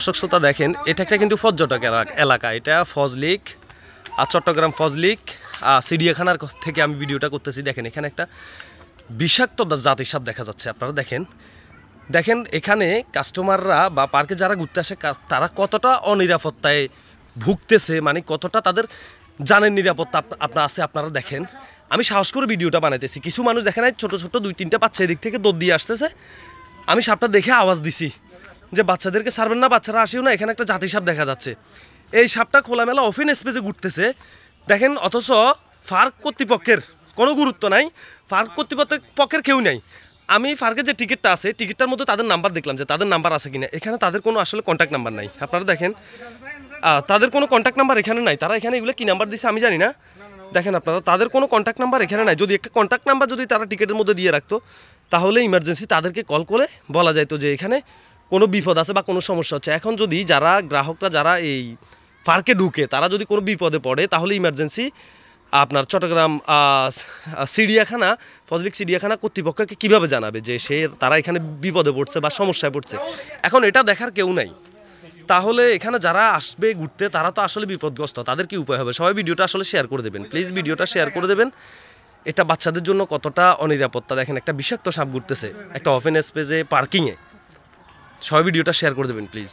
দর্শক শ্রোতা দেখেন, এটা একটা কিন্তু পর্যটক এলাকা। এটা ফজলিক আর চট্টগ্রাম ফজলিক চিড়িয়াখানার থেকে আমি ভিডিওটা করতেছি। দেখেন এখানে একটা বিষাক্ত জাতির সাপ দেখা যাচ্ছে। আপনারা দেখেন দেখেন এখানে কাস্টমাররা বা পার্কে যারা ঘুরতে আসে তারা কতটা অনিরাপত্তায় ভুগতেছে, মানে কতটা তাদের জানের নিরাপত্তা আছে আপনারা দেখেন। আমি সাহস করে ভিডিওটা বানাইতেছি। কিছু মানুষ দেখেন ছোটো ছোটো 2-3টা বাচ্চা এদিক থেকে দৌড় দিয়ে আসতেছে। আমি সাপটা দেখে আওয়াজ দিছি যে বাচ্চাদেরকে ছাড়বেন না, বাচ্চারা আসেও না। এখানে একটা জাতি সাপ দেখা যাচ্ছে। এই সাপটা খোলামেলা ওপেন স্পেসে ঘুরতেছে দেখেন, অথচ পার্ক কর্তৃপক্ষের কোনো গুরুত্ব নাই, পার্ক কর্তৃপক্ষের কেউ নাই। আমি পার্কের যে টিকিটটা আছে, টিকিটটার মধ্যে তাদের নাম্বার দেখলাম যে তাদের নাম্বার আছে কিনা। এখানে তাদের কোনো আসলে কন্ট্যাক্ট নাম্বার নাই। আপনারা দেখেন তাদের কোনো কন্ট্যাক্ট নাম্বার এখানে নাই। তারা এখানে এগুলো কী নাম্বার দিচ্ছে আমি জানি না। দেখেন আপনারা, তাদের কোনো কন্ট্যাক্ট নাম্বার এখানে নাই। যদি একটা কন্ট্যাক্ট নাম্বার যদি তারা টিকিটের মধ্যে দিয়ে রাখতো, তাহলে ইমার্জেন্সি তাদেরকে কল করে বলা যাইতো যে এখানে কোনো বিপদ আছে বা কোনো সমস্যা হচ্ছে। এখন যদি যারা গ্রাহকরা যারা এই পার্কে ঢুকে তারা যদি কোনো বিপদে পড়ে, তাহলে ইমার্জেন্সি আপনার চট্টগ্রাম চিড়িয়াখানা ফজলিক চিড়িয়াখানা কর্তৃপক্ষকে কীভাবে জানাবে যে তারা এখানে বিপদে পড়ছে বা সমস্যায় পড়ছে। এখন এটা দেখার কেউ নাই। তাহলে এখানে যারা আসবে ঘুরতে তারা তো আসলে বিপদগ্রস্ত। তাদের কি উপায় হবে? সবাই ভিডিওটা আসলে শেয়ার করে দেবেন প্লিজ, ভিডিওটা শেয়ার করে দেবেন। এটা বাচ্চাদের জন্য কতটা অনিরাপত্তা দেখেন। একটা বিষাক্ত সাপ ঘুরতেছে একটা ওপেন স্পেসে পার্কিংয়ে। সবাই ভিডিওটা শেয়ার করে দেবেন প্লিজ।